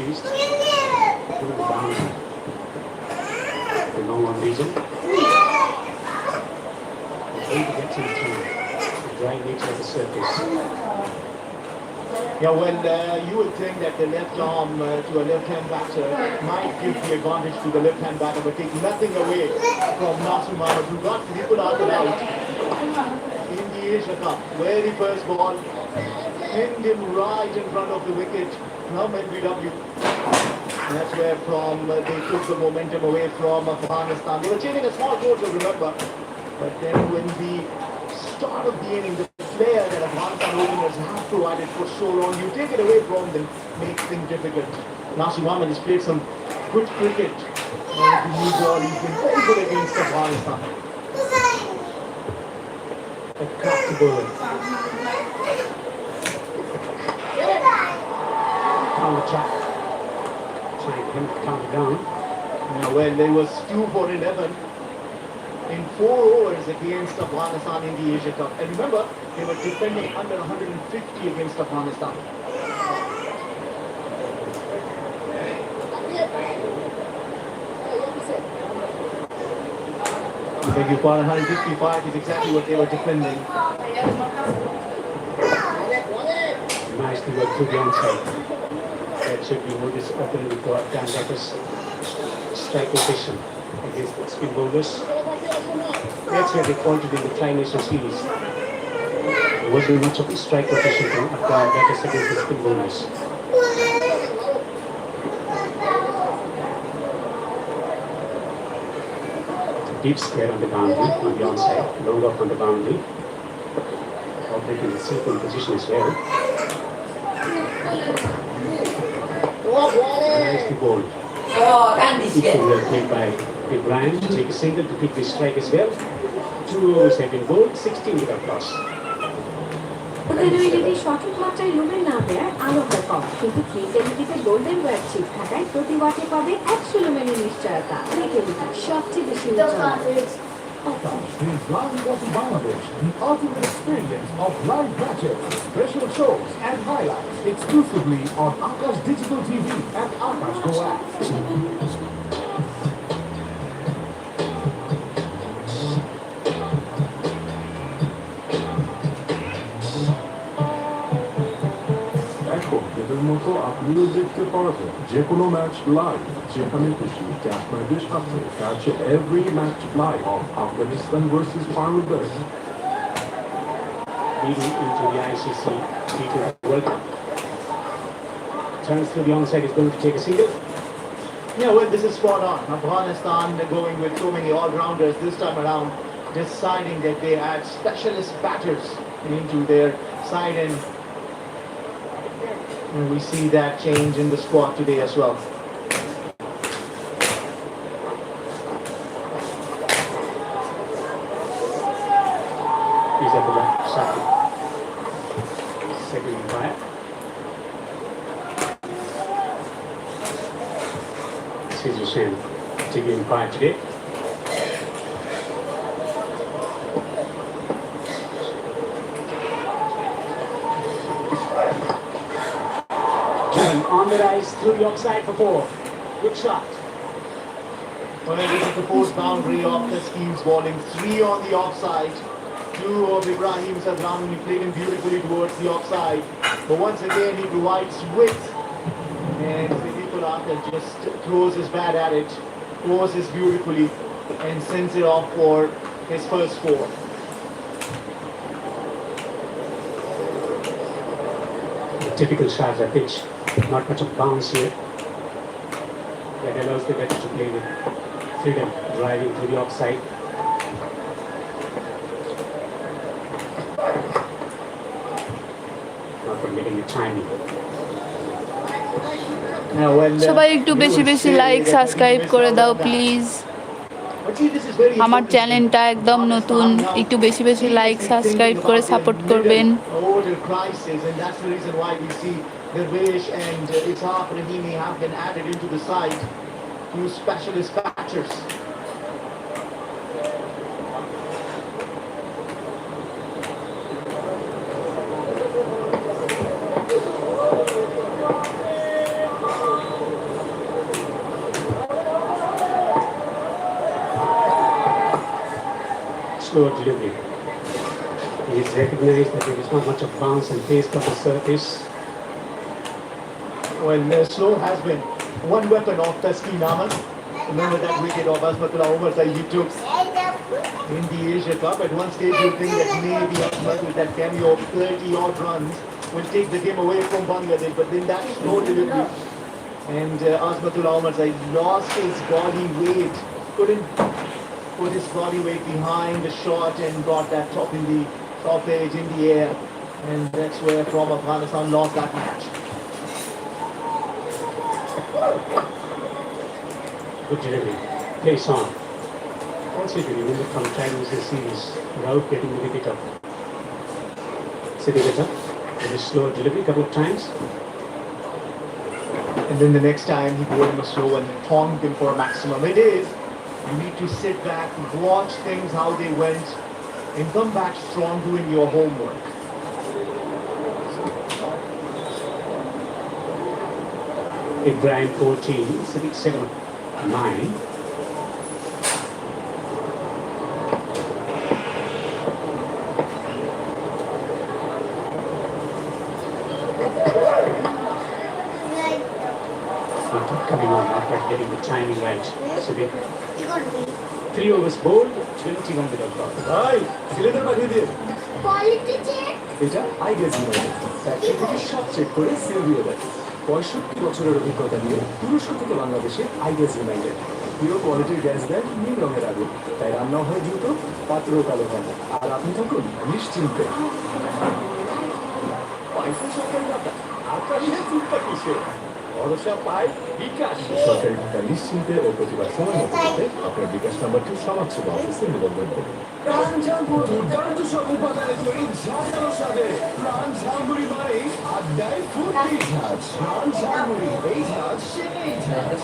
least. Through the boundary. The long on region. Going to get some time. The dry nature of the surface. Yeah, well, you would think that the left arm to a left-hand batter might give the advantage to the left-hand batter, but take nothing away from Nasir Mohammed, who got Tripul out in the Asia Cup. Very first ball, pinned him right in front of the wicket from LBW. And that's where from they took the momentum away from Afghanistan. They were chasing a small total, remember, but then when the start of the inning, the player that Afghanistan openers have provided for so long, you take it away from them, makes things difficult. Nasir Mohammed has played some good cricket. The new ball, he's been very good against Afghanistan. A cracked ball. Counter track. Trying him to counter down. Now, well, there was 2 for 11 in 4 overs against Afghanistan in the Asia Cup. And remember, they were defending under 150 against Afghanistan. I beg your pardon, 155 is exactly what they were defending. Nicely worked through the onside. That should be noticed openly for Afghan batters. Strike rotation against the spin bowlers. That's where they faltered in the Tri-Nation series. There wasn't much of a strike rotation from Afghan batters against the spin bowlers. Deep square on the boundary, on the onside, long off on the boundary. Operating the simple position as well. Nicely bowled. Equal well played by Ibrahim to take a single to pick the strike as well. 2 overs have been bowled, 16 without loss. ওদের যদি সঠিক মাত্রায় লোমের না দেয় আলোটা কম, কিন্তু ক্রিকেটিতে golden war chip থাকায় প্রতি ওয়াটে পাবে 100 লোমের নিশ্চয়তা। ক্রিকেটিতে সবচেয়ে বেশি Is Live Watching Bangladesh, the ultimate experience of live matches, special shows and highlights exclusively on Akash Digital TV and Akash Go app. এখন এদের মতো আপনিও দেখতে পারবেন যে কোনো ম্যাচ লাইভ যেখানে খুশি আপনাদের সাথে catch every match live of Afghanistan versus Bangladesh. Leading into the ICC T20 World Cup. Turns to the onside, is going to take a single. Yeah, well, this is spot on. Afghanistan going with so many all-rounders this time around, deciding that they add specialist batters into their side, and we see that change in the squad today as well. He's at the back, Saki. Second umpire. This is Hussain, taking umpire today. Driven on the rise through the offside for 4. Good shot. Well, this is the fourth boundary of the scheme's bowling. 3 on the offside. 2 of Ibrahim Sadran, he played him beautifully towards the offside. But once again, he provides width. And Tripul just throws his bat at it, closes beautifully, and sends it off for his first 4. The typical Sharjah pitch, not much of bounce here. That allows the batter to play with freedom, driving through the offside. Not forgetting the timing. Now, when, সবাই একটু বেশি বেশি like subscribe করে দাও please. আমার চ্যানেলটা একদম নতুন, একটু বেশি বেশি লাইক সাবস্ক্রাইব করে সাপোর্ট করবেন। Dervish and Ishaq Rahimi have been added into the side, 2 specialist catchers. slower delivery. He's recognized that there is not much of bounce and pace of the surface. Well, slow has been one weapon of Taskin Ahmed. Remember that wicket of Azmatullah Umar that he took in the Asia Cup. At one stage you think that maybe Azmat with that cameo of 30 odd runs will take the game away from Bangladesh, but then that slow delivery. And Azmatullah Umar lost his body weight, couldn't put his body weight behind the shot and got that top edge in the air. And that's where from Afghanistan lost that match. Good delivery. Pace on. Considering when from Chinese series without getting the wicket up. Sitting it up with a slow delivery a couple of times. And then the next time he bowled him a slow and taunt him for a maximum. It is. You need to sit back, watch things how they went, and come back strong doing your homework. Ibrahim 14, Siddiq 7, 9. Coming on after getting the timing right. Siddiq. 3 overs bowled, 21 without ball. ভাই ছেলেদের পাঠিয়ে দিয়ে quality check এটা ideas United factory থেকে সব check করে seal দিয়ে দেয় 65 বছরের অভিজ্ঞতা নিয়ে তুরস্ক থেকে বাংলাদেশে আইডিয়াস ইউনাইটেড প্রিয় কোয়ালিটির গ্যাস দেন নীল রঙের আগুন তাই রান্না হয় দ্রুত পাত্র কালো থাকে আর আপনি থাকুন নিশ্চিন্তে পয়সা সরকারি টাকা আপনার চিন্তা কিসে ভরসা পায় বিকাশ সরকারি টাকা নিশ্চিন্তে ও প্রতিবার সময় মতো পেতে আপনার বিকাশ নাম্বারটি সমাজ সেবা অফিসে নিবন্ধন করুন দুর্দান্ত সব উপাদানে তৈরি ঝাঁঝালো স্বাদে প্রাণ ঝালমুড়ি মানেই আড্ডায় ফুর্তি ঝাঁজ প্রাণ ঝালমুড়ি এই ঝাঁজ সেই ঝাঁজ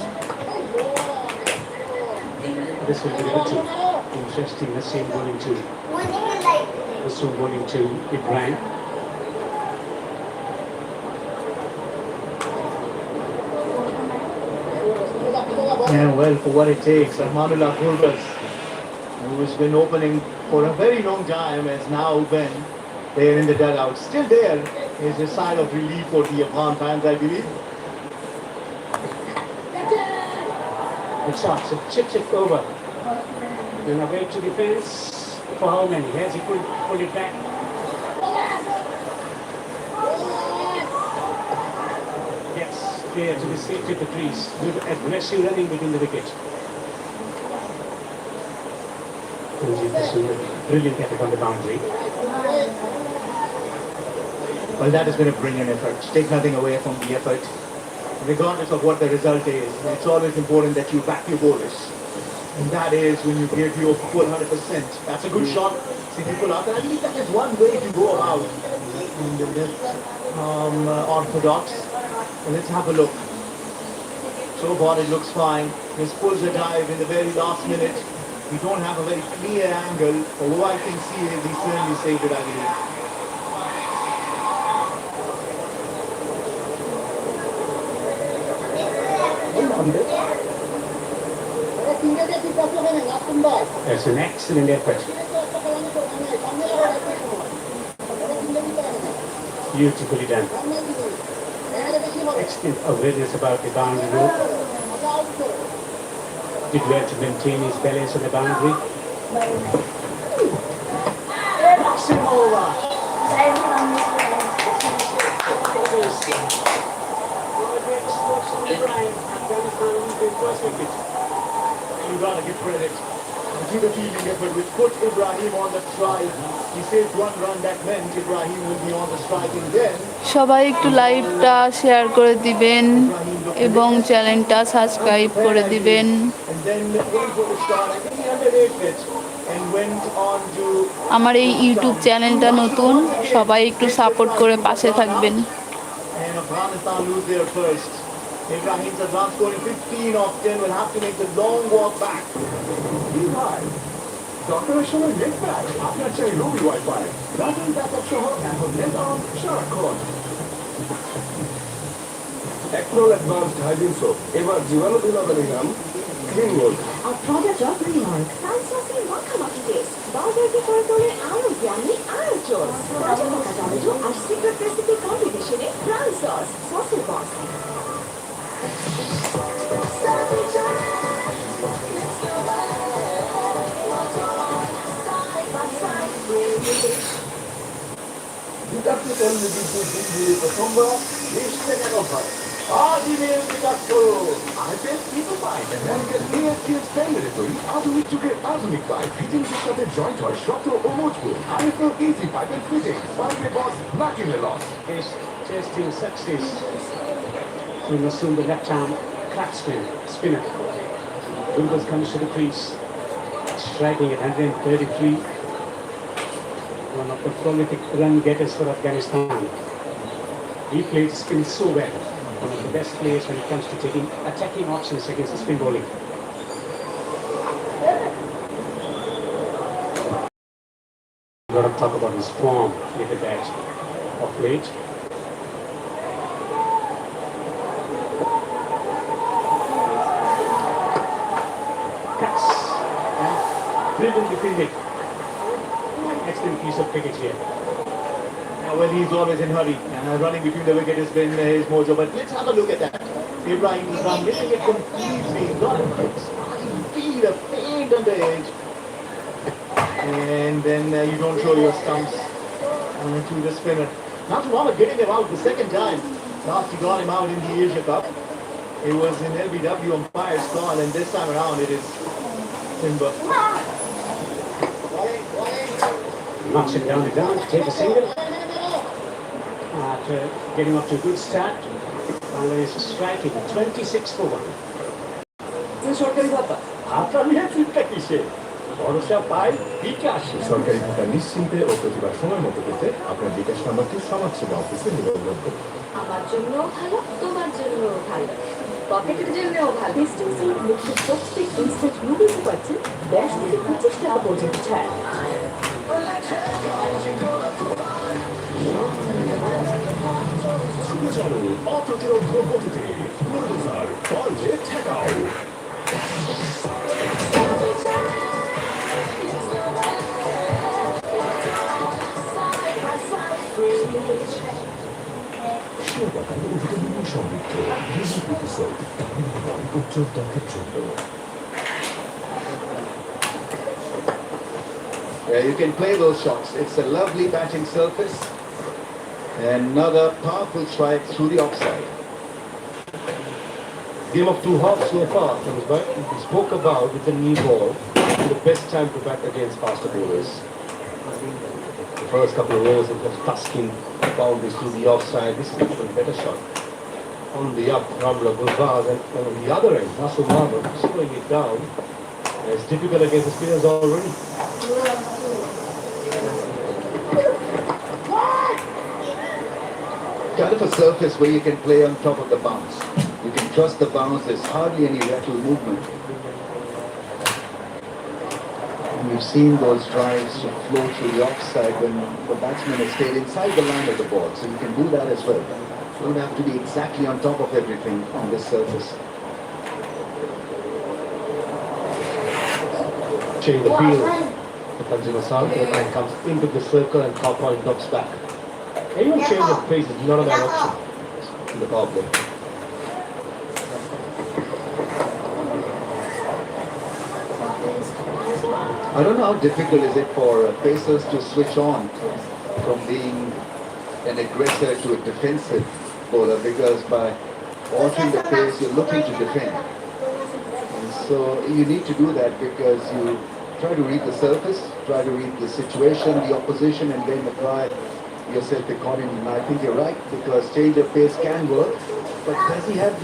This will be a little interesting. The same bowling to Rasul bowling to Ibrahim. Yeah, well, for what it takes, Amanullah Gurbaz, who has been opening for a very long time, has now been there in the dugout. Still there is a sigh of relief for the Afghan fans, I believe. The shots of chip over. Then away to defence. For how many? Has he pulled it back? Yes, clear to the safety of the crease. Good aggressive running between the wicket. Brilliant effort on the boundary. Well, that is going to bring an effort. Take nothing away from the effort. Regardless of what the result is, it's always important that you back your bowlers. And that is when you give your full 100%. That's a good shot. See people out there. I think that is one way to go about this orthodox. Well, let's have a look. So far it looks fine. This pulls a dive in the very last minute. We don't have a very clear angle. Although I can see it, he certainly saved it, I believe. That's an excellent effort. Beautifully done. Excellent awareness about the boundary rope. Did well to maintain his balance on the boundary. Simova. You gotta give credit to the fielding effort which put Ibrahim on the strike. He saved one run, that meant Ibrahim will be on the strike, and then সবাই একটু লাইভটা share করে দিবেন এবং চ্যানেলটা subscribe করে দিবেন and then went for the shot. I think he underrated it and went on to আমার এই ইউটিউব চ্যানেলটা নতুন সবাই একটু সাপোর্ট করে পাশে থাকবেন and Afghanistan lose their first. Ibrahim's advance scoring 15 off 10 will have to make the long walk back. ডক্টরের সময় নেট প্যাক আপনার চাই রবি ওয়াইফাই রাতের ব্যাকআপ সহ এখন নেট অন সারাক্ষণ Ekron Advanced Hygiene Soap. এবার জীবাণু দিলাবে নিলাম ক্লিন গোল্ড। আর প্রজা জব রিমার্ক ফ্রান্সসি মাখামাখি টেস্ট বার্গারকে করে তোলে আরো ইয়ামি আরো জোর তাজা মাখা টমেটো আর সিক্রেট রেসিপি কম্বিনেশনে ফ্রান্স সস সসের বস বিকাশিত বিদ্যুৎ বিল প্রথমবার 20 টাকা অফার। আজই মেল বিকাশ করো। আইপিএল কিন্তু পাই আমেরিকার AFTS স্ট্যান্ডার্ডে তৈরি আধুনিক যুগের আধুনিক পাইপ ফিটিংসের সাথে জয়েন্ট হয় শক্ত ও মজবুত। আইপিএল ইজি পাইপের ফিটিং পাইপের বস নাকিং এ loss. Is testing success. We will assume the left arm cracksman spinner. Wilbers comes to the crease, striking at 133. One of the prolific run getters for Afghanistan. He played spin so well. One of the best players when it comes to taking attacking options against the spin bowling. A lot of talk about his form with the bat of late. Cuts. Brilliant defending. Excellent piece of cricket here. Well, he's always in hurry. Running between the wicket has been his mojo. But let's have a look at that. Ibrahim Islam missing it completely. Not a speed, a fade on the edge. And then you don't show your stumps to the spinner. Now Muhammad getting him out the second time. Last he got him out in the Asia Cup. It was in LBW umpire's call, and this time around it is Timber. Knocks it down the ground to take a single. After getting off to a good start, Bangladesh is striking 26 for 1. সরকারি ভাতা আপনার চিন্তা কিসে ভরসা পাই বিকাশ সরকারি ভাতা নিশ্চিন্তে ও প্রতিবার সময় মতো পেতে আপনার বিকাশ নাম্বারটি সমাজসেবা অফিসে নিবন্ধন করুন। আমার জন্যও ভালো তোমার জন্যও ভালো পকেটের জন্যও ভালো ডিস্টেন্সিং মুখ্য প্রত্যেক ইনস্ট্যান্ট নুডলস পাচ্ছেন 10 থেকে 25 টাকা পর্যন্ত ছাড় ছুটে চলুন অপ্রতিরোধ গতিতে বুলডোজার বলকে ঠেকাও। সমৃদ্ধ উজ্জ্বল ত্বকের জন্য Yeah, you can play those shots. It's a lovely batting surface. Another powerful strike through the offside. Game of two halves so far. But we spoke about with the knee ball, the best time to bat against faster bowlers. The first couple of overs it was tusking boundaries through the offside. This is a better shot. On the up, Ramla Gulbaz, and on the other end, Nasser Mahmood slowing it down. It's difficult against the spinners already. Kind of a surface where you can play on top of the bounce. You can trust the bounce. There's hardly any lateral movement. We've seen those drives to flow through the offside when the batsman has stayed inside the line of the ball. So you can do that as well. You don't have to be exactly on top of everything on this surface. Change the field. The Tanzima San and comes into the circle and top point drops back. Even change of pace is not a bad option in the power play. I don't know how difficult is it for pacers to switch on from being an aggressor to a defensive bowler, because by altering the pace you're looking to defend. And so you need to do that because you try to read the surface, try to read the situation, the opposition, and then apply yourself accordingly. And I think you're right, because change of pace can work, but does he have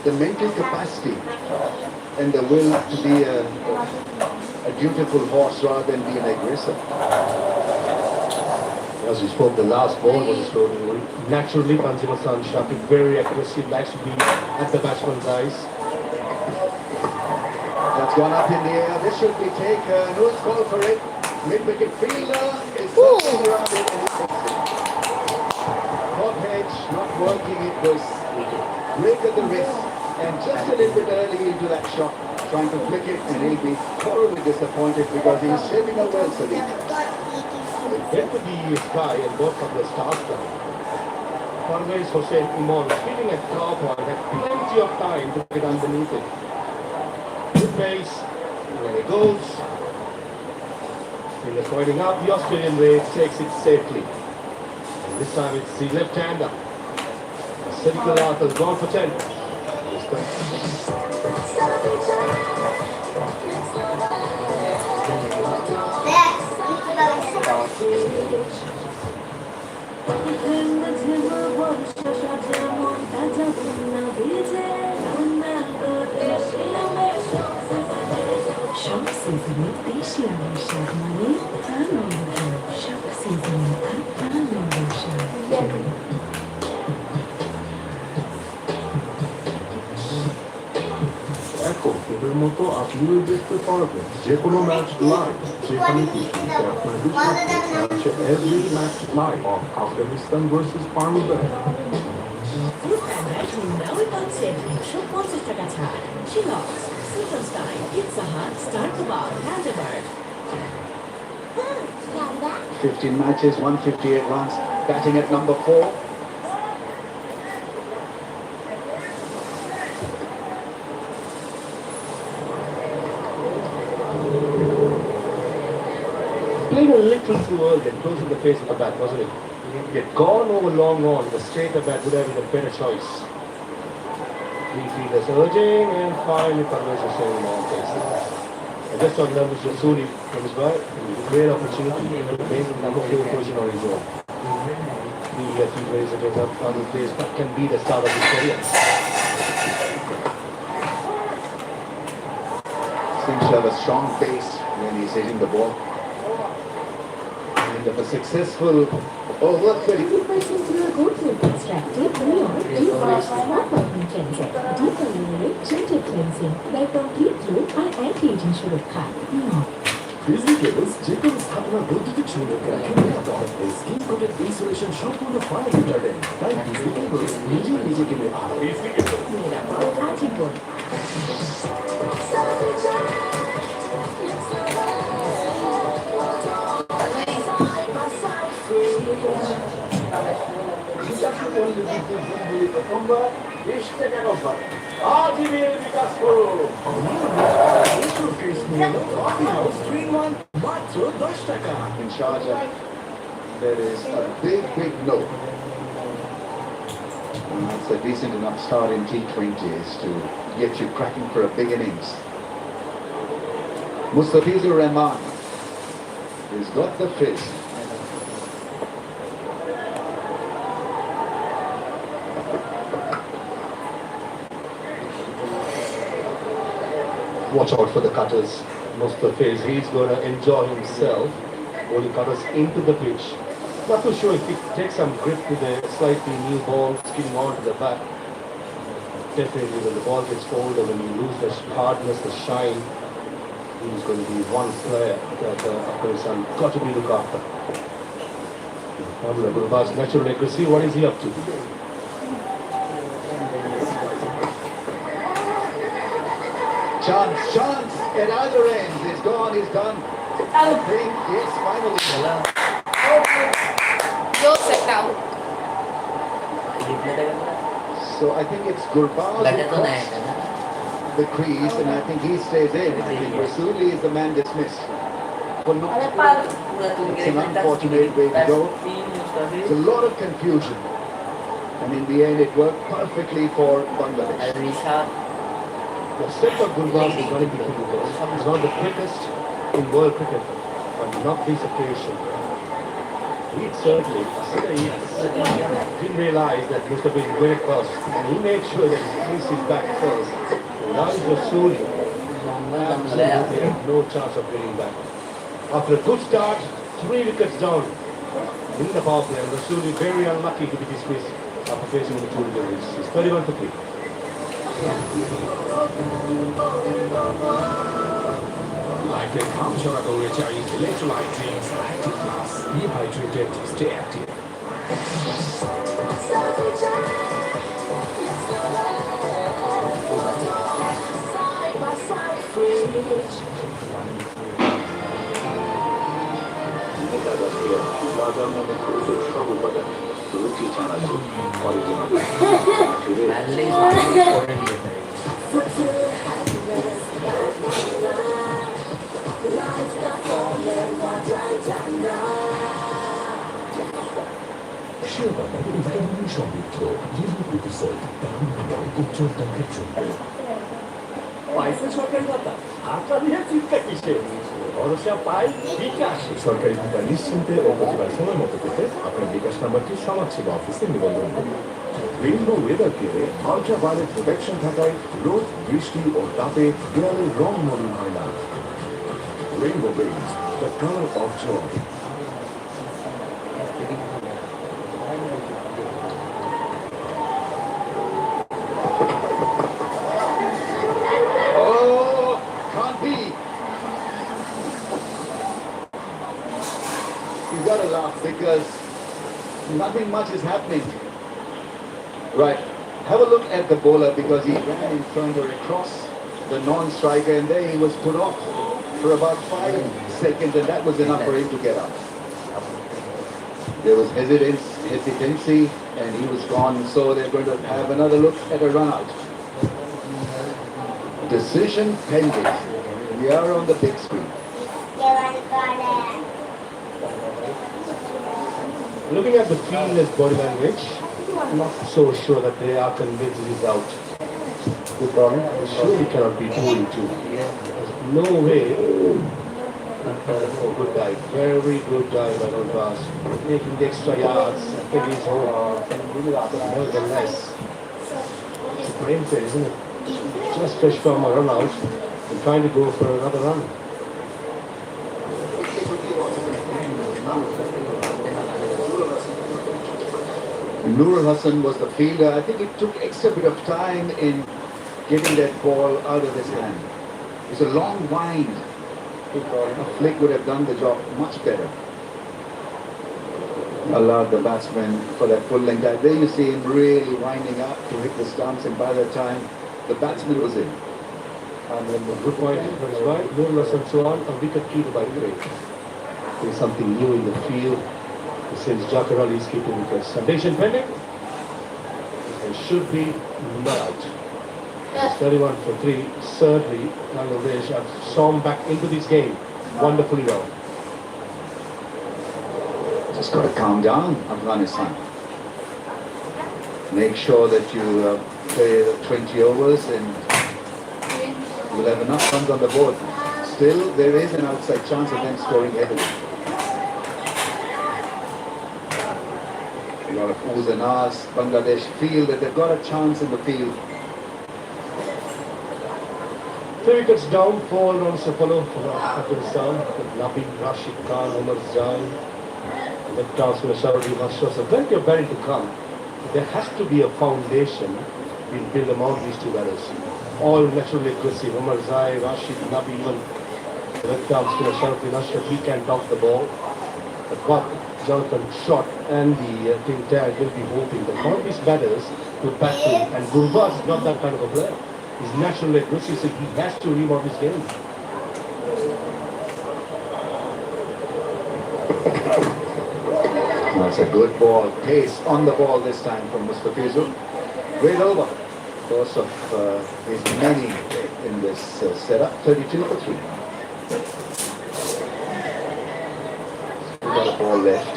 the mental capacity and the will to be a dutiful horse rather than be an aggressor? As we spoke, the last ball was a slow delivery. Naturally, Tanzima San Shakib very aggressive, likes to be at the batsman's eyes. That's gone up in the air. This should be taken. Who's called for it? Mid-wicket fielder is looking around it and he takes it. Top edge not working. It was break at the wrist and just a little bit early into that shot, trying to flick it, and he'll be thoroughly disappointed because he's shaping up well, Sadiq. Get to the sky and both of the stars down. Parvez Hossein Imam, feeling at top one, had plenty of time to get underneath it. Good pace, and when he goes, fingers pointing up, the Australian way takes it safely. And this time it's the left-hander. Sadiq Al has gone for 10. This সব সিজনে দেশি আমের স্বাদ মানে প্রাণ নম্বর সব সিজনে আর প্রাণ নম্বর স্বাদ এখন ওদের মতো আপনিও দেখতে পারবেন যে কোনো ম্যাচ লাইভ যেখানে খুশি আপনাদের সাথে আছে every match live of Afghanistan versus Bangladesh now পাচ্ছে 150 টাকা ছাড় শিলক্স সুপারস্টাইল পিৎজা হাট স্টার কাবাব হ্যান্ডবার্গ 15 matches, 158 runs, batting at number 4. played a little too early and closing the face of the bat, wasn't it? He had gone over long on, the straighter bat would have been a better choice. Three fielders urging, and finally Parvez Hossein Imam takes it. I just saw Nervous Rasuli from his bat, a great opportunity, amazing number 4 position on his own. The fielder is against other players, but can be the start of his career. Seems to have a strong pace when he's hitting the ball. And of a successful over 30. People seem to have good with extractive neon deep smart working cleanser. Deep eliminate gentle cleansing by complete through and anti-aging সুরক্ষা neon. Freezing cables যে কোনো স্থাপনা বৈদ্যুতিক সংযোগকে রাখে নিরাপদ এই skin coated insulation সম্পূর্ণ fire retardant তাই ফ্রিজিং কেবলস নিজে কিনে আরো নিরাপদ আজীবন আজীবীর বিকাশ করুন। মাত্র 10 টাকা In Sharjah, there is a big no. And that's a decent enough start in T20s to get you cracking for a big innings. Mustafizur Rahman has got the fizz. Watch out for the cutters. Mustafiz, he's going to enjoy himself. Bowling cutters into the pitch. Not too sure if he takes some grip with a slightly new ball, skidding onto the bat. Definitely when the ball gets cold and when you lose the hardness, the shine, he's going to be one player that Afghanistan got to be looked after. Abdul Abbas, natural accuracy, what is he up to? Chance at either end. He's gone, he's done. I think, yes, finally. Go set out. So I think it's Gurbaz who crossed the crease, and I think he stays in. I think Rasuli is the man dismissed. It's an unfortunate way to go. It's a lot of confusion. And in the end, it worked perfectly for Bangladesh. The step of Gurbaz is going to be difficult. He's not the quickest in world cricket, but not this occasion. He certainly didn't realize that Mustafa is very close, and he made sure that he placed his back first. Now he's Rasuli. Absolutely had no chance of getting back. After a good start, 3 wickets down in the power play, and Rasuli very unlucky to be dismissed after facing the 2 deliveries. He's 31 for 3. Like a comfortable recharging electrolyte drinks, Active Plus. Be hydrated, stay active. রুচি ছাড়া original শিরোপাটা vitamin সমৃদ্ধ লিম্বু গ্লুকোজল উজ্জ্বল ত্বকের জন্য পাইছে সরকারি ভাতা আশা নিয়ে চিন্তা কিসে ভরসা পাই বিকাশ সরকারি ভাতা নিশ্চিন্তে ও প্রতিবার সময় মতো পেতে আপনার বিকাশ নাম্বারটি সমাজসেবা অফিসে নিবন্ধন করুন রেইনবো ওয়েদার কেয়ারে আল্ট্রাভায়োলেট প্রোটেকশন থাকায় রোদ বৃষ্টি ও তাপে দেয়ালের রং মলিন হয় না rainbow paint the colour of joy Oh, can't be. You gotta laugh because nothing much is happening. Right. Have a look at the bowler because he ran in front or across the non-striker and there he was put off for about 5 seconds and that was enough for him to get up. There was hesitancy and he was gone, so they're going to have another look at a run out. Decision pending. We are on the big screen. Looking at the fielders' body language, I'm not so sure that they are convinced he's out. Good problem. Surely cannot be 2-2. There's no way. Oh, good dive. Very good dive by Rondas. Making the extra yards. Taking his home. Nevertheless, it's a brain fail, isn't it? Just fresh from a run out and trying to go for another run. Nur Hassan was the fielder. I think it took extra bit of time in getting that ball out of his hand. It's a long wind. A flick would have done the job much better. Allowed the batsman for that full length dive. There you see him really winding up to hit the stumps, and by that time the batsman was in. And then the good point that is why Nur Hassan Chauhan, a wicket keeper by the way. There's something new in the field. Since Jafar Ali is keeping wickets. Condition pending. It should be not out. It's 31 for 3. Thirdly, Bangladesh have stormed back into this game wonderfully well. Just got to calm down, Afghanistan. Make sure that you play the 20 overs and you'll have enough runs on the board. Still, there is an outside chance of them scoring heavily. A lot of oohs and ahs. Bangladesh feel that they've got a chance in the field. 3 wickets down, 4 runs to follow for Afghanistan. Nabi, Rashid Khan, Omar Zain, the transfer Sharadi Masters. So plenty of batting to come. There has to be a foundation being built among these two batters. All naturally aggressive. Omar Zain, Rashid, Nabi, even the left arm spinner Sharadi Masters, he can top the ball. But what Jonathan Shot and the Team Tag will be hoping that all these batters will bat to, and Gurbaz is not that kind of a player. He's naturally aggressive, so he has to rebound his game. That's a good ball. Pace on the ball this time from Mustafizur. Great over. First of his many in this setup. 32 for 3. Got a ball left.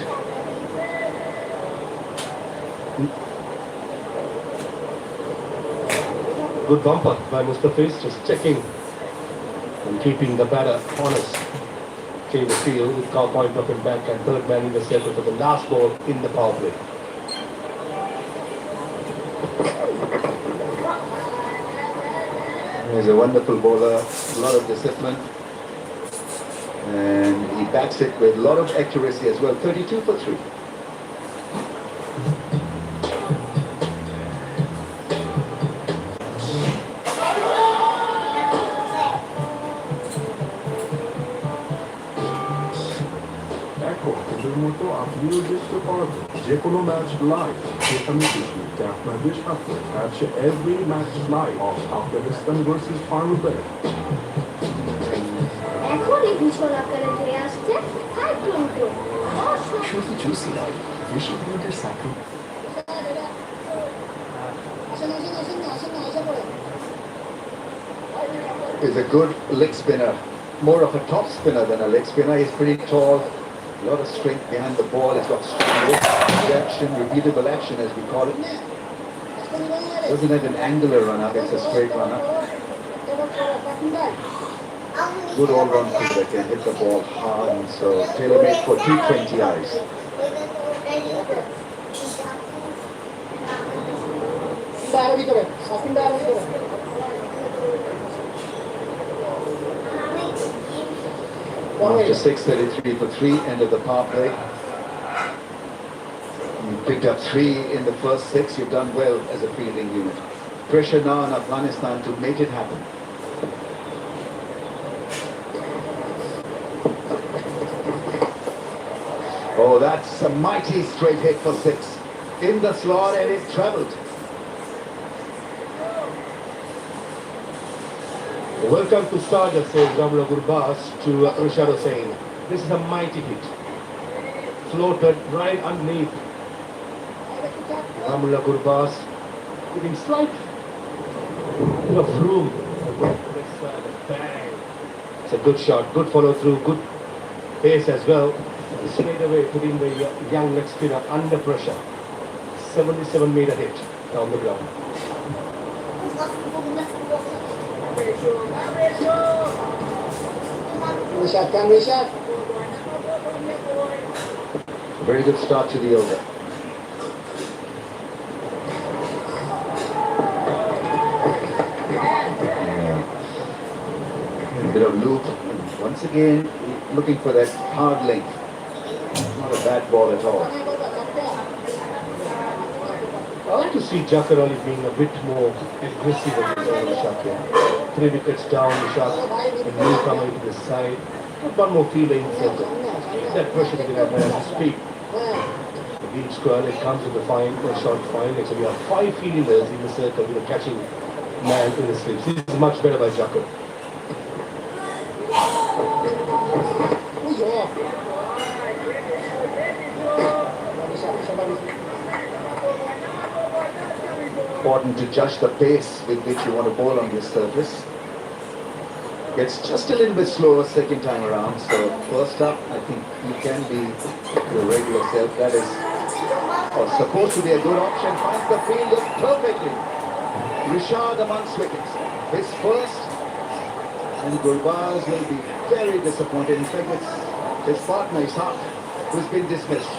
Good bumper by Mustafiz, just checking and keeping the batter honest. Change the field with cow point up and back and third man in the circle for the last ball in the power play. He's a wonderful bowler, a lot of discipline. And he bats it with a lot of accuracy as well. 32 for 3. এখন এদের মতো আপনিও দেখতে পারবেন যে কোনো match live যেখানে খুশি আপনাদের সাথে আছে every match live of Afghanistan versus Bangladesh এখন এই ভীষণ আকারে ধরে আসছে সাইক্লোন শুধু জুসি নয় Fishing Winter Cycle. Is a good leg spinner. More of a top spinner than a leg spinner. He's pretty tall. A lot of strength behind the ball. He's got strong action, repeatable action as we call it. Doesn't have an angular run-up, it's a straight run-up. Good all-round cricketer, can hit the ball hard, and so tailor-made for T20Is. After 6:33 for 3, end of the power play. You picked up 3 in the first 6, you've done well as a fielding unit. Pressure now on Afghanistan to make it happen. Oh, that's a mighty straight hit for 6. In the slot, and it travelled. Welcome to Sharjah, says Ramla Gurbaz to Rashad Hussain. This is a mighty hit. Floated right underneath. Ramla Gurbaz giving slight bit of room. Bang. It's a good shot, good follow through, good pace as well. Straight away putting the young leg spinner under pressure. 77 meter hit down the ground. Very good start to the over. A bit of loop. Once again, looking for that hard length. Not a bad ball at all. I like to see Jafar Ali being a bit more aggressive on his own shot here. 3 wickets down, the shot, and newcomer to the side. Put one more fielder in center. That pressure to get up there and speed. The deep square, it comes with the short fine leg. So we have 5 fielders in the circle with a catching man in the slips. This is much better by Jafar. Important to judge the pace with which you want to bowl on this surface. Gets just a little bit slower second time around, so first up, I think you can be your regular self. That is supposed to be a good option. Finds the fielder perfectly. Rishad amongst wickets. His first, and Gurbaz will be very disappointed. In fact, it's his partner, Ishaq, who's been dismissed.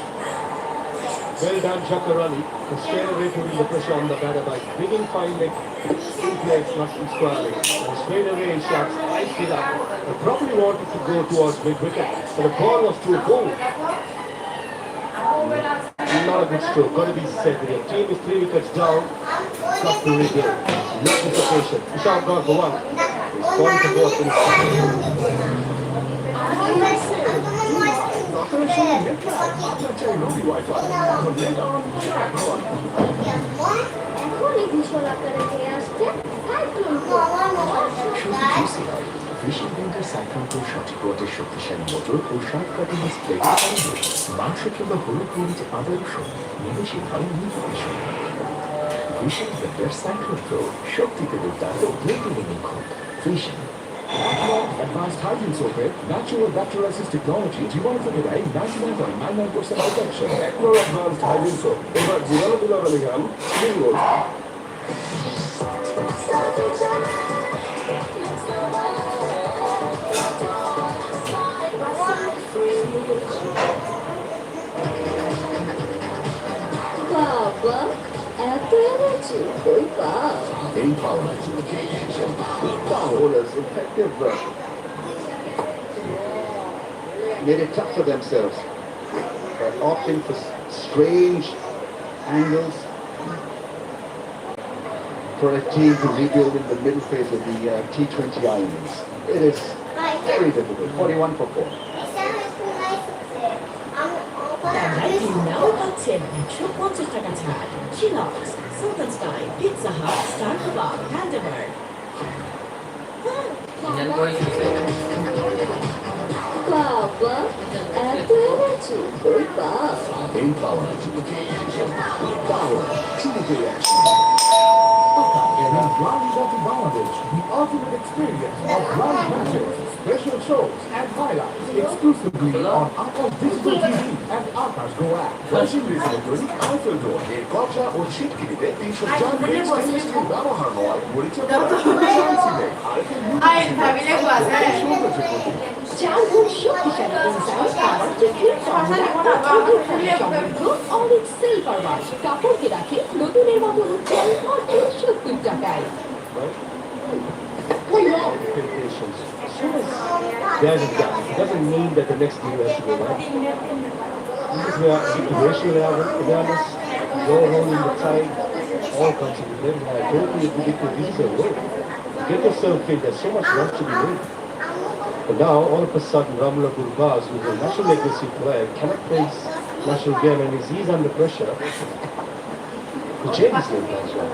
Well done, Jafar Ali. To straight away putting the pressure on the batter by bringing fine leg in place, not in square leg. And straight away in shots, iced it up. They probably wanted to go towards mid-wicket, but the ball was too full. Not a good stroke, got to be said. When your team is 3 wickets down, got to rebuild. Not disappointed. Ishaq gone for 1. He's gone to both in এখনই ভীষণ আকারে নিয়ে আসছে fishing winter cyclone সঠিক পথের শক্তিশালী motor ও shirt cutting display মাংস কিংবা হলুদ মরিচ আদা রসুন নিমেষে ভালো নির্দেশন ফিশিং উইন্টার সাইক্লোন প্রো শক্তিতে দুর্দান্ত ব্লেডিং নিখুঁত fishing Advanced hygiene soap with natural bacterial technology জীবাণু দেয় 99.99% protection. Techno Advanced Hygiene Soap. এবার জীবাণু দুলাবালি গান স্প্রিং রোল। বাবা এত এনার্জি কই পাও এই পাওয়া Bowlers effective. Made it tough for themselves. Opting for strange angles for a team to rebuild in the middle phase of the T20I innings. It is very difficult. 41 for 4. Now পাচ্ছেন 150 টাকা ছাড় Chillox সুলতান style pizza hut star কাবাব হ্যান্ডেভার বাবা এত energy কই পাও Empower. Power. Trinity action. And in Rounds of Bangladesh, the ultimate experience of live matches, special shows, and highlights exclusively on Akash Digital TV and Akash Go app. Washing Reasonable, Eiffel Door, এর কচা ও ছিটকিনিতে 304 minute stainless steel ব্যবহার হওয়ায় পরিচালনা চান্সিলে আরেকটা চার গুণ শক্তিশালী enzyme খাবার থেকে সমৃদ্ধ অনেক সিলভার ওয়াশ কাপড়কে রাখে নতুনের মতো উজ্জ্বল মাত্র 70 টাকায়। Patience. As soon as there's a gap, it doesn't mean that the next deal has to go back. This is where situational awareness, your role in the side, all comes into play. And I totally agree with you. This is a role. Get yourself in. There's so much left to be made. But now, all of a sudden, Ramla Gurbaz, who's a national legacy player, cannot face national game, and he's under pressure to change his game as well.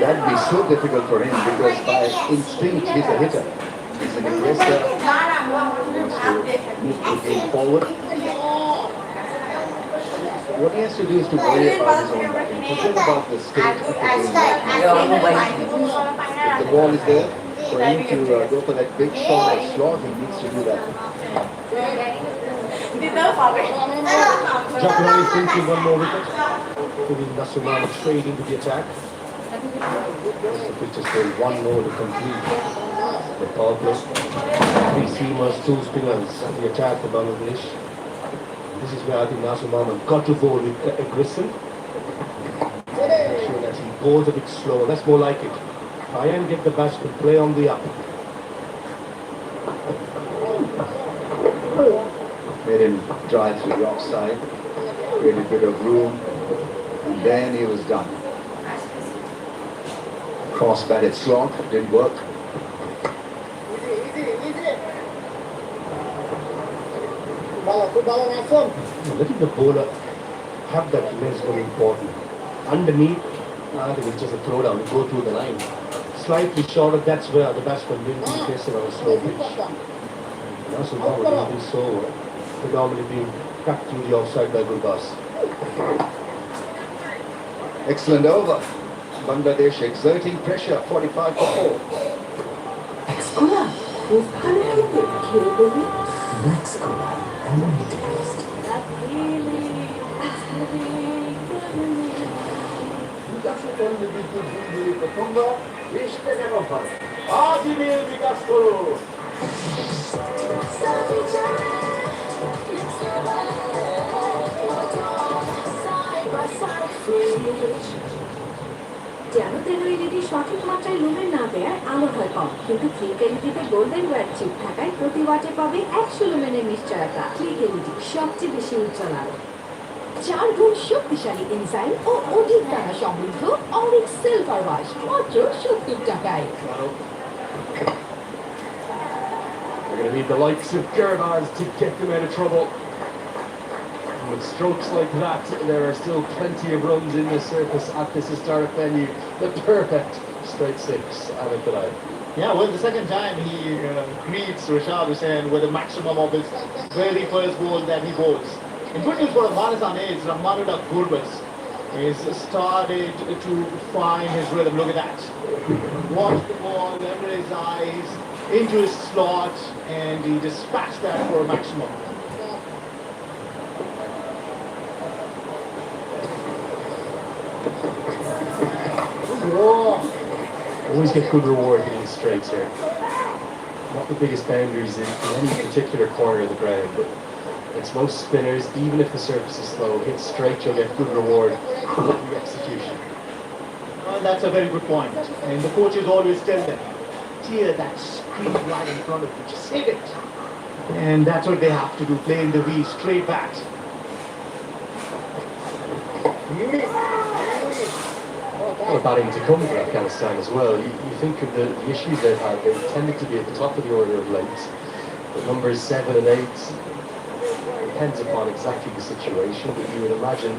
That'd be so difficult for him because by instinct he's a hitter. He's an aggressor. He wants to move the game forward. What he has to do is to worry about his own batting. Forget about the state of the game. If the ball is there, for him to go for that big shot or slot, he needs to do that. Jacarani thinking one more wicket. Putting Nasumana straight into the attack. The pitch is still one more to complete. The power play. Three seamers, two spinners at the attack for Bangladesh. This is where I think Nasumana got to bowl with aggression. Make sure that he goes a bit slow. That's more like it. Try and get the batsman play on the up. Made him drive through the offside, created a bit of room, and then he was done. Cross batted slot, didn't work. Letting the bowler have that leg is very important. Underneath, I think it's just a throwdown, go through the line. Slightly shorter, that's where the batsman will be facing on a slow pitch. Now, so now we're going to be so predominantly being cut through the offside by Gurbaz. Excellent over. Bangladesh exerting pressure, 45 for 4. এক্সকোলা খুব ভালো খেলবে খেলে বলি ম্যাক্সকোলা এমন test যেন তেন LED সঠিক মাত্রায় লুমেন না দেয় আলো হয় কম, কিন্তু ক্লিক এলইডিতে গোল্ডেন ওয়্যার চিপ থাকায় প্রতি ওয়াটে পাবে 100 লুমেনের নিশ্চয়তা। ক্লিক এলইডি সবচেয়ে বেশি উজ্জ্বল আলো। চার গুণ শক্তিশালী এনজাইম ও অধিক দ্বারা সমৃদ্ধ অনেক সিলভার ওয়াশ মাত্র 70 টাকায়। We're going to need the likes of Gurbaz to get them out of trouble. With strokes like that, there are still plenty of runs in the surface at this historic venue. The perfect straight six, Amit Bilal. Yeah, well, the second time he greets Rashad Hussain with the maximum of his very first ball that he bowls. In good news for Afghanistan is Rahmanullah Gurbaz is started to find his rhythm. Look at that. Watch the ball under his eyes, into his slot, and he dispatched that for a maximum. Always get good reward hitting straights here. Not the biggest boundaries in any particular corner of the ground, but it's most spinners, even if the surface is slow, hit straight, you'll get good reward for the execution. That's a very good point. And the coaches always tell them, tear that screen right in front of you, just hit it. And that's what they have to do, play in the V, straight back. Well, batting to come for Afghanistan as well. You think of the issues they've had, they've tended to be at the top of the order of late. But numbers 7 and 8 depends upon exactly the situation, but you would imagine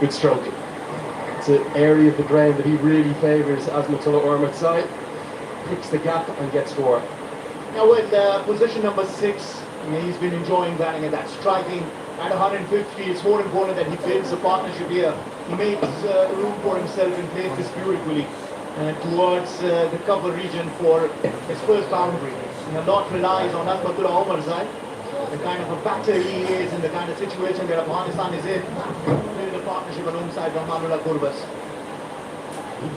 good stroke. It's an area of the ground that he really favours Azmatullah Ormat's side. picks the gap and gets four. Now with position number 6, he's been enjoying batting at that, striking at 150. It's more important that he builds a partnership here. He makes room for himself and plays this beautifully towards the cover region for his first boundary. A lot relies on Azmatullah Omarzai, the kind of a batter he is and the kind of situation that Afghanistan is in. Build a partnership alongside Rahmanullah Gurbas.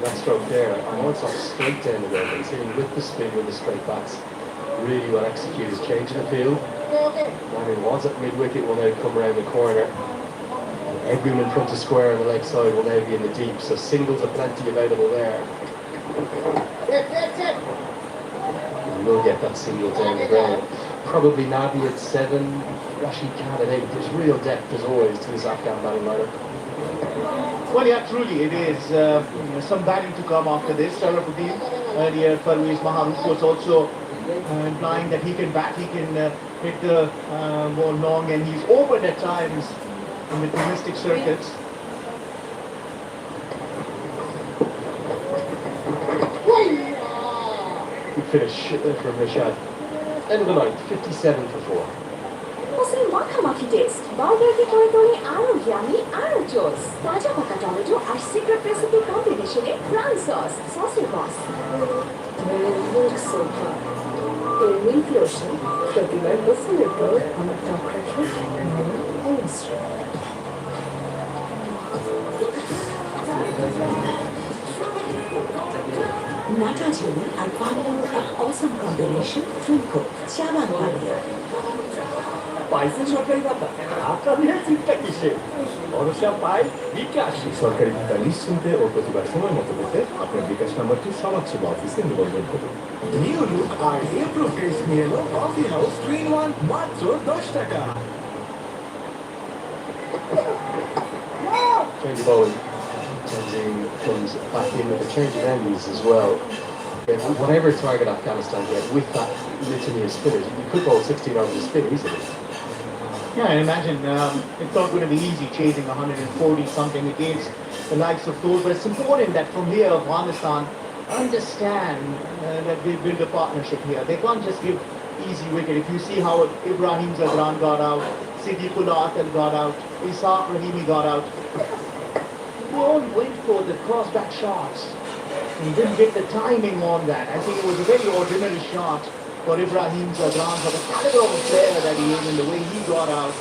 That stroke there, I know it's off straight down the road, but he's hitting with the spin with the straight bats. Really well executed, changing the field. Now he was at mid-wicket, will now come around the corner. Everyone in front of square on the leg side will now be in the deep, so singles are plenty available there. He will get that single down the ground. Probably Nabi at 7, Rashid Khan at 8. There's real depth as always to this Afghan batting lineup. Well, yeah, truly, it is some batting to come after this. Sharafuddin, earlier Parvez Maharoof was also implying that he can bat, he can hit the ball long, and he's opened at times in the domestic circuits. Good finish from Rashad. End of the night, 57 for 4. মুসলিম মাখামাখি test বার্গারকে করে তোলে আরো yummy আরো জোস তাজা পাকা tomato আর secret recipe কম্বিনেশনে brown সসের বস মিল্ক সোফা এর মিল্ক লোশন প্রতিবার গোসলের পর আমার ত্বক রাখে নাটা ঝুলি আর পানীয় এক অসম কম্বিনেশন ট্রিঙ্কো চাবান পানীয় পাইছেন সরকারি ভাতা আপনাদের চিন্তা কিসে ভরসা পাই বিকাশ সরকারি ভাতা নিশ্চিন্তে ও প্রতিবার সময় মতো পেতে আপনার বিকাশ নাম্বারটি সমাজসেবা অফিসে নিবন্ধন করুন নিউ লুক আর ইমপ্রুভ টেস্ট নিয়ে এলো কফি হাউস 3-in-1 মাত্র 10 টাকা Change of bowling, changing comes back in with a change of enemies as well. Yeah, whatever target Afghanistan get with that litany of spinners, you could bowl 16 over the spin easily. Yeah, and imagine it's not going to be easy chasing 140 something against the likes of those, but it's important that from here Afghanistan understand that they build a partnership here. They can't just give easy wicket. If you see how Ibrahim Zadran got out, Siddiqullah Atal got out, Ishaq Rahimi got out, they all went for the cross-back shots. He didn't get the timing on that. I think it was a very ordinary shot for Ibrahim Zadran, for the caliber of a player that he is and the way he got out.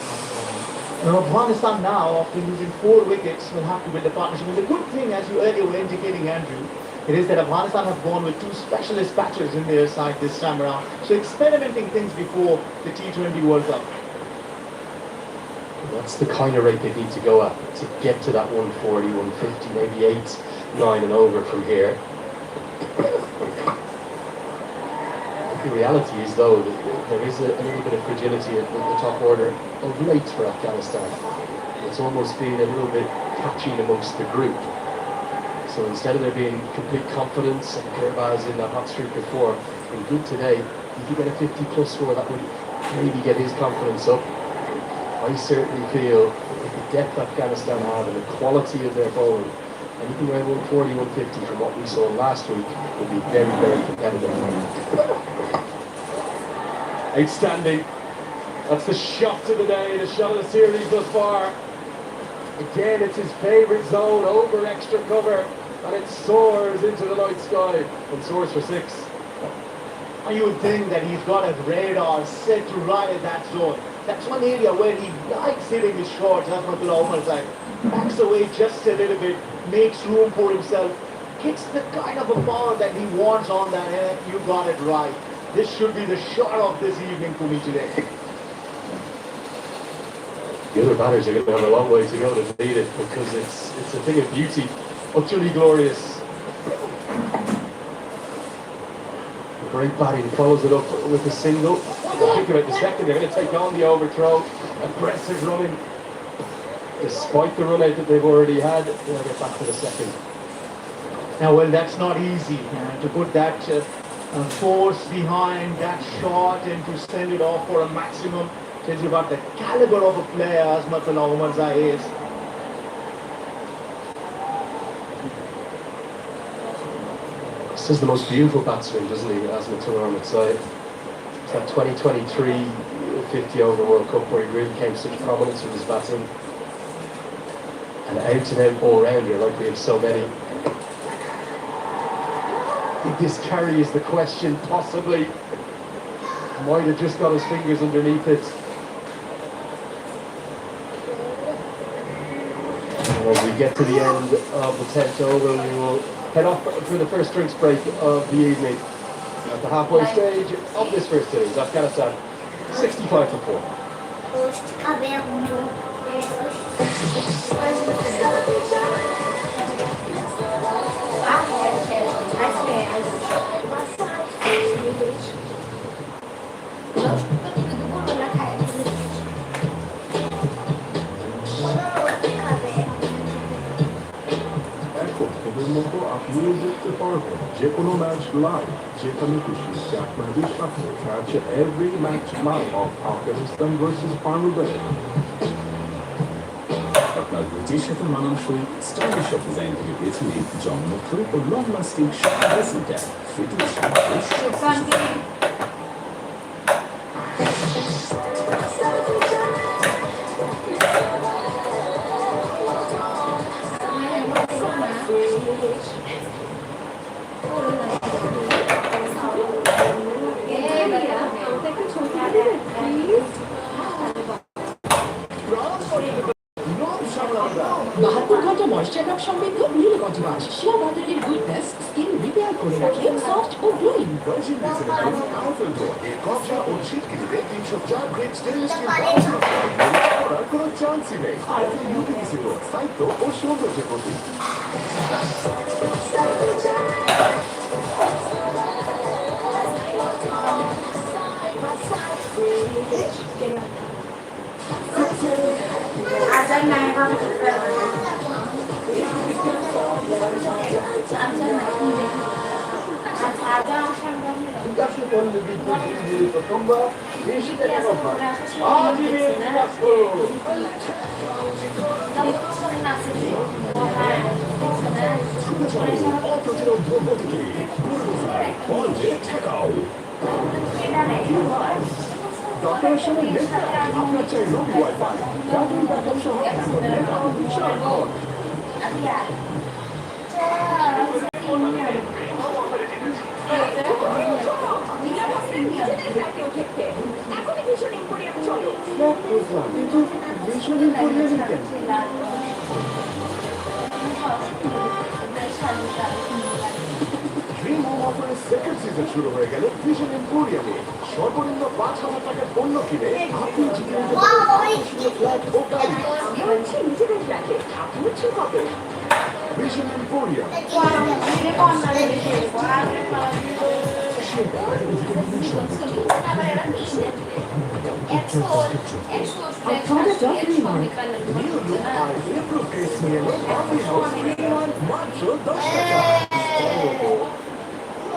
Now Afghanistan now, after losing 4 wickets, will have to build a partnership. And the good thing, as you earlier were indicating, Andrew, it is that Afghanistan have gone with 2 specialist batters in their side this time around. So experimenting things before the T20 World Cup. That's the kind of rate they need to go at to get to that 140, 150, maybe 8, 9 and over from here. The reality is, though, that there is a little bit of fragility at the top order of late for Afghanistan. It's almost been a little bit patchy amongst the group. So instead of there being complete confidence, and Gurbaz in that hot streak before, and good today, if you get a 50-plus score, that would maybe get his confidence up. I certainly feel with the depth Afghanistan have and the quality of their bowling, anything around 140, 150 from what we saw last week will be very, very competitive. Outstanding. That's the shot of the day, the shot of the series thus far. Again, it's his favourite zone over extra cover, and it soars into the night sky and soars for 6. And you would think that he's got a radar set to right at that zone. That's one area where he likes hitting his shots. That's what the Omar's like. Backs away just a little bit, makes room for himself, gets the kind of a power that he wants on that head. You got it right. This should be the shot of this evening for me today. The other batters are going to have a long way to go to beat it because it's a thing of beauty, utterly glorious. Great batting, follows it up with a single. They'll think about the second, they're going to take on the overthrow. Aggressive running. Despite the run out that they've already had, they'll get back to the second. Now, well, that's not easy to put that force behind that shot and to send it off for a maximum. Tells you about the caliber of a player Azmatullah Omarzai is. This is the most beautiful bat swing, doesn't he, Asma Ahmed? So it's that 2023 50 over World Cup where he really came to such prominence with his batting. And out and out all rounder like we have so many. I think this carry is the question, possibly. Might have just got his fingers underneath it. And as we get to the end of the 10th over, we will head off for the first drinks break of the evening. At the halfway stage of this first innings, Afghanistan 65 for 4. এখন এদের মতো আপনিও দেখতে পারবেন যে কোনো match live যেখানে খুশি চ্যাট ম্যাচের সাথে catch every match live of Afghanistan versus Bangladesh. আপনার রুচির সাথে মানানসই স্টাইলিশ সব ডিজাইন থেকে বেছে নিন জন্মক্ষর ও long lasting dressing tag fittings বাহাত্তর ঘন্টা ময়েশ্চার ড্রপ সমৃদ্ধ নীলকণ্ঠ ওয়াশ শিয়া ওয়াটারের গুডনেস স্কিন রিপেয়ার করে রাখে সফট ও গ্লোয়িং ভার্জিন ডিসেলের পাওয়ারফুল ডোর এর কবজা ও ছিটকিনিতে 304 গ্রেড স্টেনলেস স্টিল পাওয়ার করার কোনো চান্সই নেই আর ইউপিএসসি ডোর স্থায়িত্ব ও সৌন্দর্যের প্রতি ডক্টরের সঙ্গে নেট আপনার চাই রবি ওয়াইফাই ব্যাটারি ব্যাকআপ সহ এখন নেট আমার বিশাল ঘর ড্রিম হোম অফারের সেকেন্ড সিজন শুরু হয়ে গেল ভিশন এম্পোরিয়ামে সর্বনিম্ন 5,000 টাকার পণ্য কিনে আপনি জিতে নিতে পারেন ফ্ল্যাট ও গাড়ি নিজেদের ফ্ল্যাটে আপনি ঠিক হবে vision emporium I found a document. New look আর এপ্রুভ কেস নিয়ে এলো কফি হাউস মাত্র 10 টাকা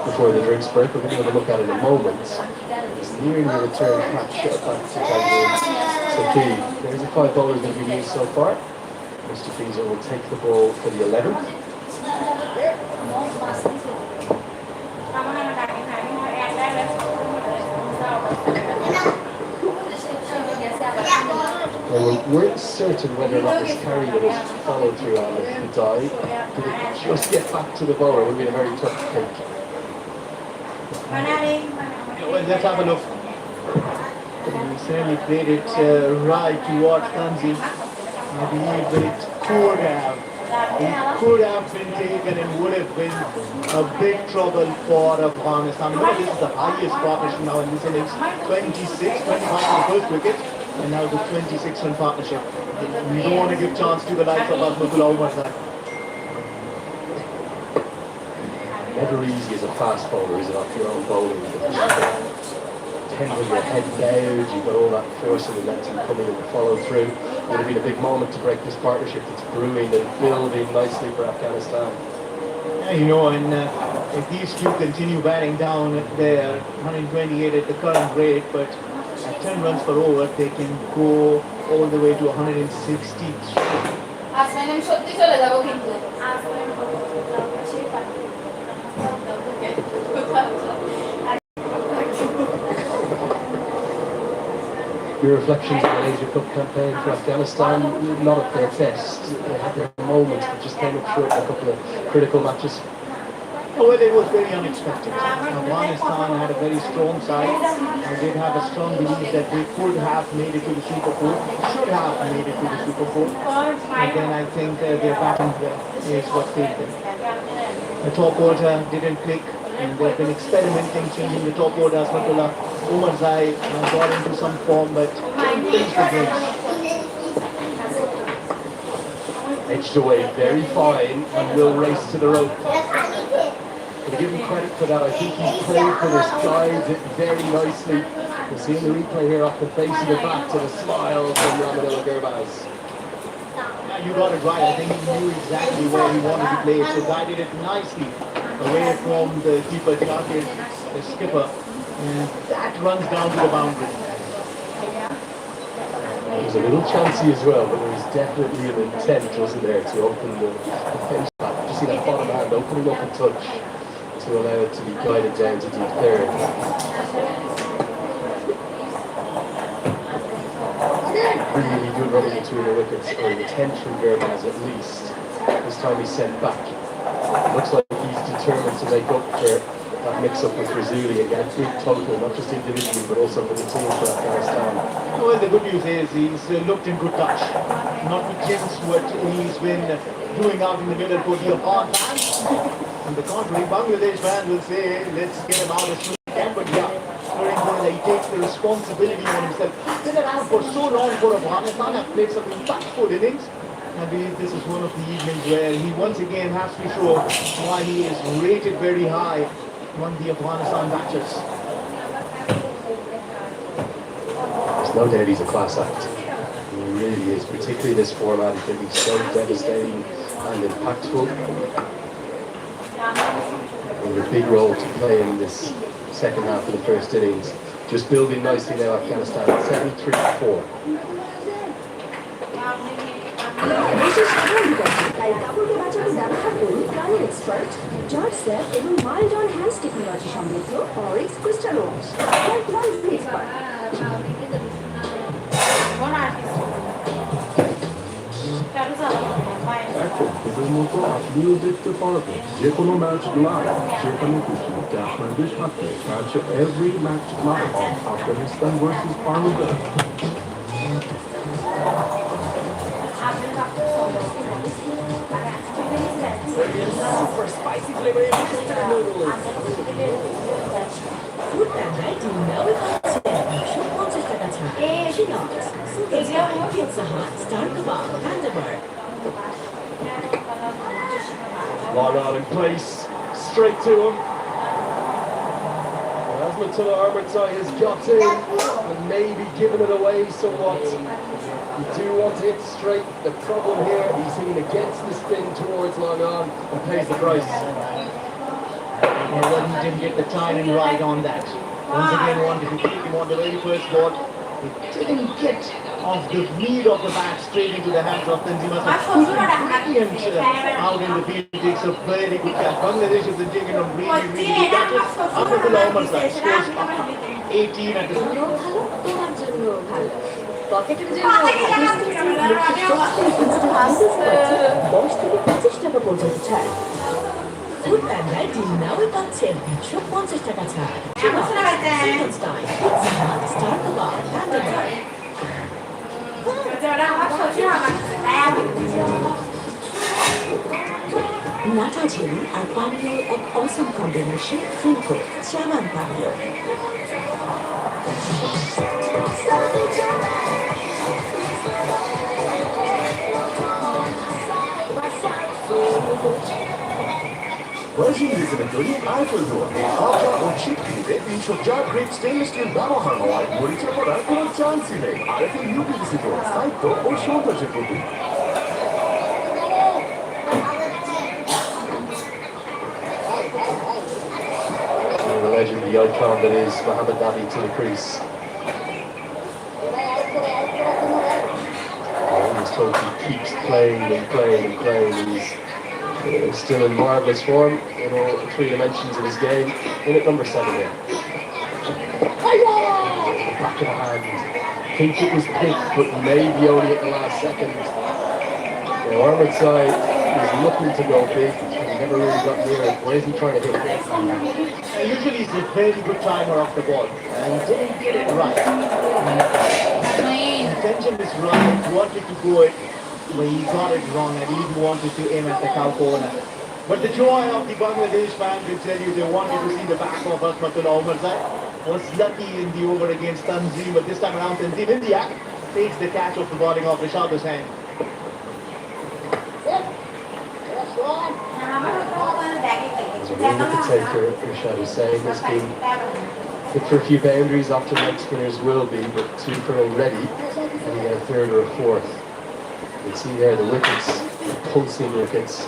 Before the drinks break, we're going to have a look at it in a moment. It's nearing the return catch back to Tanzania. So Key, there's the 5 bowlers that we've used so far. Mr. Fiza will take the ball for the 11th. Well, we weren't certain whether or not this carry was followed through on the dive. Did it just get back to the bowler? It would have been a very tough pick. Well, let's have a look. He certainly played it right towards Tanzi. I believe that it could have been taken and would have been a big trouble for Afghanistan. Look, this is the highest partnership now in this innings. 26, 25 on the first wicket, and now the 26-run partnership. We don't want to give chance to the likes of Azmatul Omar. Never easy as a fast bowler, is it, off your own bowling? Tend with your head down, you've got all that force and momentum coming in to follow through. It would have been a big moment to break this partnership that's brewing and building nicely for Afghanistan. Yeah, you know, and if these two continue batting down at their 128 at the current rate, but at 10 runs per over, they can go all the way to 163. আসলে আমি সত্যি চলে যাবো কিন্তু Your reflections on the Asia Cup campaign for Afghanistan, not at their best. They had their moments, but just came up short in a couple of critical matches. Well, it was very unexpected. Afghanistan had a very strong side. They did have a strong belief that they could have made it to the Super 4, should have made it to the Super 4. And then I think their batting is what failed them. The top order didn't click, and they've been experimenting, changing the top order. Asmatullah Omarzai got into some form, but couldn't finish the game. Edged away very fine and will race to the rope. To give him credit for that, I think he's played for this, guides it very nicely. We're seeing the replay here off the face of the bat to the smile from Ramadilla Gurbaz. You got it right. I think he knew exactly where he wanted to play it, so guided it nicely away from the keeper, Jakir, the skipper, and that runs down to the boundary. It was a little chancy as well, but there was definitely an intent, wasn't there, to open the face back. You see that bottom hand opening up a touch to allow it to be guided down to deep third. Really good running between the wickets, or an attempt from Gurbaz at least. This time he's sent back. Looks like he's determined to make up for that mix-up with Razuli and get a good total, not just individually, but also for the team for Afghanistan. Well, the good news is he's looked in good touch. Not to jinx what he's been doing out in the middle for the Afghan fans. On the contrary, Bangladesh fans will say, let's get him out as soon as we can, but yeah, very important that he takes the responsibility on himself. He's been around for so long for Afghanistan, have played some impactful innings. I believe this is one of the evenings where he once again has to show why he is rated very high among the Afghanistan matches. There's no doubt he's a class act. He really is, particularly this format. He can be so devastating and impactful. And a big role to play in this second half of the first innings. Just building nicely now, Afghanistan, 73-4. বিশেষ খেয়াল করছে তাই কাপড়কে বাঁচাতে ব্যবহার করুন প্রাণের expert George sap এবং mild on hands technology সমৃদ্ধ অরিক্স ক্রিস্টাল ওয়াশ এক্সপার্ট। এখন এদের মতো আপনিও দেখতে পারবেন যে কোনো ম্যাচ লাইভ যেখানে খুশি আপনাদের সাথে match every match live on Afghanistan versus Bangladesh. Super spicy flavor instant noodles. Food Panda ডিনারে পাচ্ছেন 150 টাকা ছাড়। Chillax, Super Sky, Pizza Hut, Star Kebab, Panda Bar. Long on in place, straight to him. Asmatullah Omarzai has got in and maybe given it away somewhat. You do want to hit straight. The problem here, he's hitting against the spin towards long on and pays the price. Well, he didn't get the timing right on that. Once again, wanted to keep him on the very first ball. He didn't get off the lead of the bat straight into the hands of Tanzima. Brilliant out in the field. Takes a very good catch. Bangladesh has been taking a really good catches. Asmatullah Omarzai scores 18 at the ভালো তোমার জন্য ভালো পকেটের জন্য 10 থেকে 25 টাকা পর্যন্ত ছাড়। Food Panda ডিনারে পাচ্ছেন 150 টাকা ছাড়। Chillax, Super Sky, Pizza Hut, Star Kebab, Panda Bar. নাটা ঝিলি আর পানীয় এক অসম কম্বিনেশন ফ্রিঙ্কো চামান পানীয়। ভার্জিন রিজনে তৈরি আইফেল ডোর পাকা ও ছিটকিনিতে 304 গ্রেড স্টেনলেস স্টিল ব্যবহার হওয়ায় মরিচা পড়ার কোনো চান্সই নেই। আর এতে ইউপিভিসি ডোর স্থায়িত্ব ও সৌন্দর্যের প্রতীক। The legend, the icon that is Mohammad Nabi to the crease. Almost told he keeps playing and playing and playing, and he's He's still in marvellous form, you know, three dimensions of his game. Minute number 7 here. Back of the hand. I think it was picked, but maybe only at the last second. Armored side is looking to go big, and he never really got near it. Where is he trying to hit? Usually he's a very good timer of the ball, and he didn't get it right. Intention is right, he wanted to go it, but he got it wrong, and he even wanted to aim at the cow corner. But the joy of the Bangladesh fans will tell you they wanted to see the back of Asmatul Ahmad. Was lucky in the over against Tanzim, but this time around Tanzim India takes the catch of the bowling of Rishad's hand. Really to take here, Rishad is saying this game hit for a few boundaries, often leg spinners will be, but 2 for already, and you get a third or a fourth. You can see there the wickets, pulsing wickets,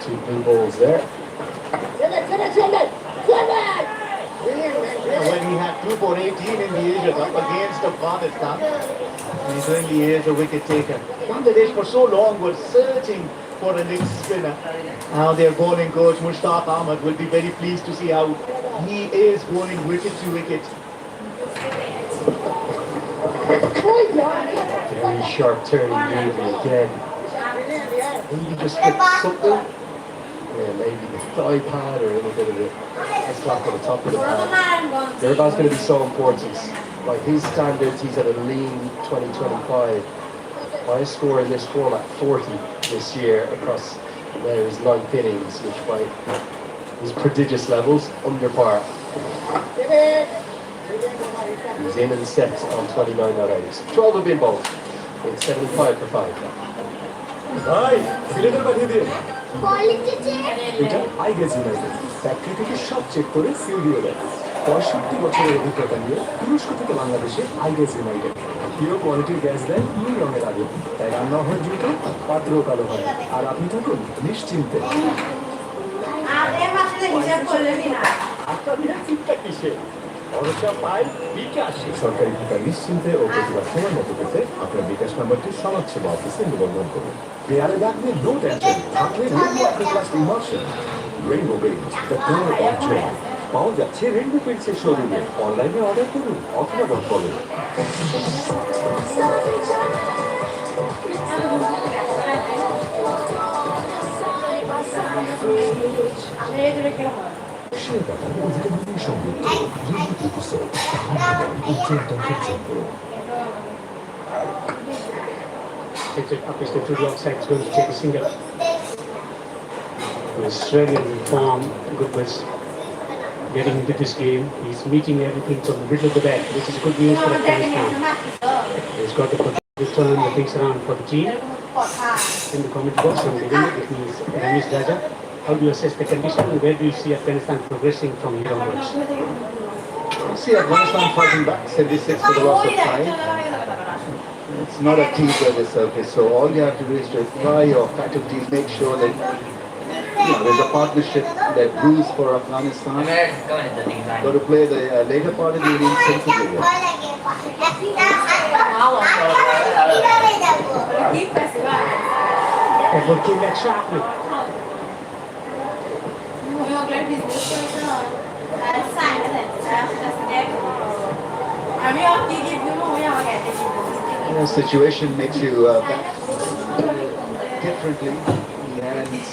2 blue balls there. When he had 2 for 18 in the Asia Cup against Afghanistan, he certainly is a wicket taker. Bangladesh for so long was searching for a leg spinner. Now their bowling coach Mushtaq Ahmed will be very pleased to see how he is bowling wicket to wicket. Very sharp turning movement again. Maybe just get something. Yeah, maybe the thigh pad or a little bit of the slap on the top of the pad. Thereabouts going to be so important. By his standards, he's at a lean 2025. Highest score in this format, 40 this year across his 9th innings, which by his prodigious levels, under par. He's in and set on 29 not out. 12 have been bowled. It's 75 for 5. ভাই সিলেটের পাঠিয়ে দিন এটা আইগেজ United factory থেকে সব check করে seal দিয়ে দেয় 65 বছরের অভিজ্ঞতা নিয়ে তুরস্ক থেকে বাংলাদেশে আইগেজ ইউনাইটেড প্রিয় কোয়ালিটির গ্যাস দেয় নীল রঙের আগে তাই রান্না হয় দ্রুত পাত্রও কালো হয় আর আপনি থাকুন নিশ্চিন্তে আপনাদের চিন্তা কিসে ভরসা পাই বিকাশ সরকারি টিকা নিশ্চিন্তে ও প্রতিবার সময় মতো পেতে আপনার বিকাশ নাম্বারটি সমাজ সেবা অফিসে নিবন্ধন করুন পেয়ারে ডাকলে নো টেনশন থাকলে rainbow class immersion rainbow paints the colour of joy পাওয়া যাচ্ছে রেইনবো পেইন্টসের শোরুমে অনলাইনে অর্ডার করুন অথবা ডট কমে Takes it up his to the offside, is going to take a single. The Australian form, good was getting into this game. He's meeting everything from the middle of the bat. This is good news for Afghanistan. He's got to turn the things around for the team. In the comment box, I'm giving it means Ramesh Raja. How do you assess the condition and where do you see Afghanistan progressing from here onwards? I see Afghanistan fighting back 76 for the loss of time. It's not a T-weather surface, so all you have to do is to apply your faculties, make sure that there's a partnership that rules for Afghanistan. Got to play the later part of the innings sensibly. Edward came back sharply. The situation makes you bat differently. The hands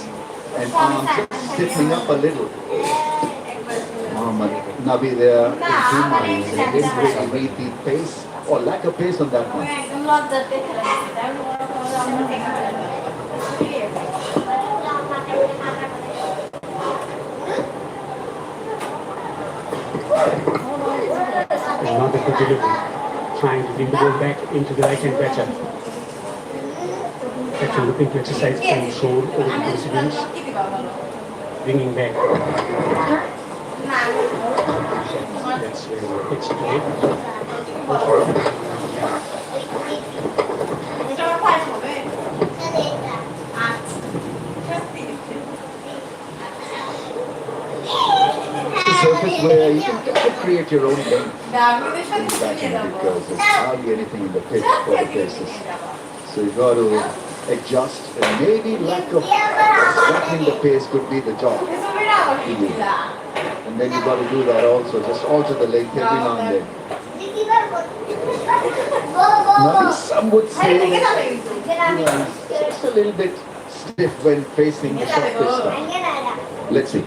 and arms just stiffening up a little. Mohammad Nabi there in 2 minds. He didn't really read the pace or lack of pace on that one. Not a good delivery. Trying to bring the ball back into the right-hand catcher. Catcher looking to exercise control over the precedence. Bringing back. That's where the pitch today. Surface where you can create your own game in batting because there's hardly anything in the pitch for the bases. So you've got to adjust, and maybe lack of flattening the pace could be the job. And then you got to do that also, just alter the length every now and then. Now, some would say that, just a little bit stiff when facing the short pitch. Let's see.